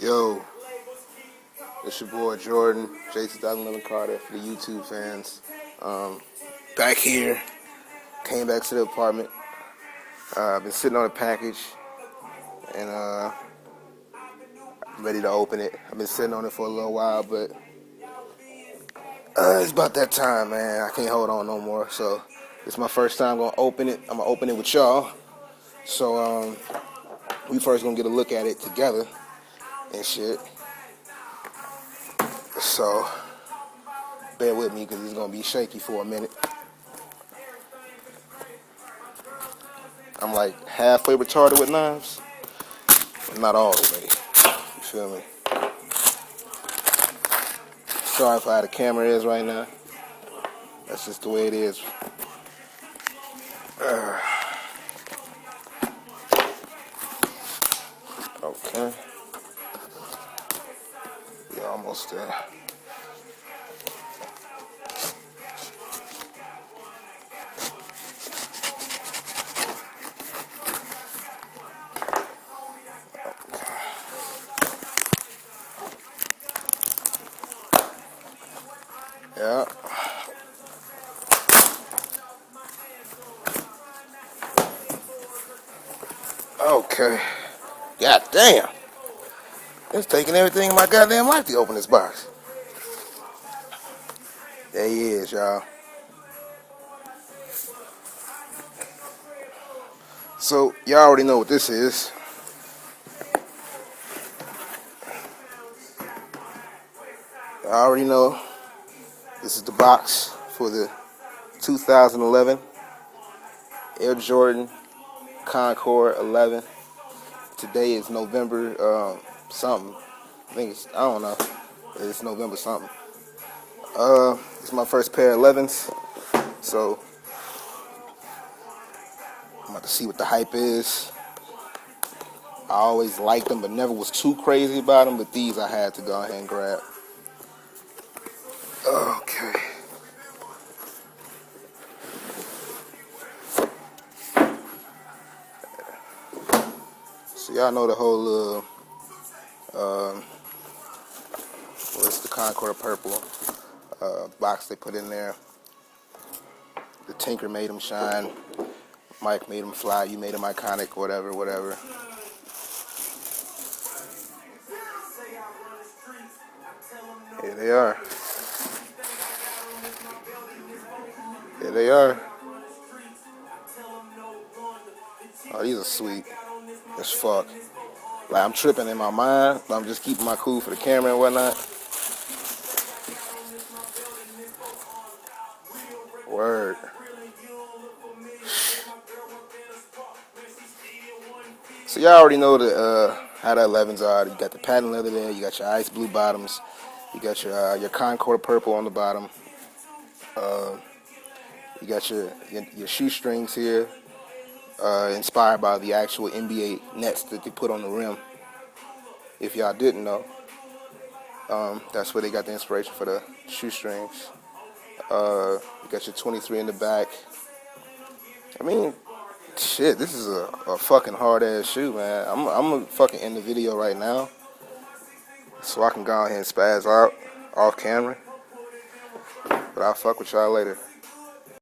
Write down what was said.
Yo, it's your boy Jordan, J2011 Carter for the YouTube fans. Back here, came back to the apartment. I've been sitting on a package and I'm ready to open it. I've been sitting on it for a little while, but it's about that time, man. I can't hold on no more. So it's my first time gonna open it. I'm gonna open it with y'all. So we first gonna get a look at it together and shit. So bear with me because it's gonna be shaky for a minute. I'm like halfway retarded with knives, but not all the way. You feel me? Sorry for how the camera is right now. That's just the way it is. Okay. We're almost there. Yeah. Okay. God damn. It's taking everything in my goddamn life to open this box. There he is, y'all. So, y'all already know what this is. Y'all already know this is the box for the 2011 Air Jordan Concord 11. Today is November something. I think it's, I don't know. It's November something. It's my first pair of 11s. So, I'm about to see what the hype is. I always liked them, but never was too crazy about them. But these I had to go ahead and grab. Okay. So y'all know the whole what's the Concord purple box they put in there. The Tinker made them shine. Mike made them fly. You made them iconic. Whatever. Here they are. Here they are. Oh, these are sweet as fuck. Like, I'm tripping in my mind, but I'm just keeping my cool for the camera and whatnot. Word. So y'all already know how the 11s are. You got the patent leather there. You got your ice blue bottoms. You got your Concord purple on the bottom. You got your shoestrings here, inspired by the actual NBA nets that they put on the rim. If y'all didn't know, that's where they got the inspiration for the shoestrings. You got your 23 in the back. I mean, shit, this is a fucking hard ass shoe, man. I'm gonna fucking end the video right now so I can go ahead and spaz out off camera. But I'll fuck with y'all later.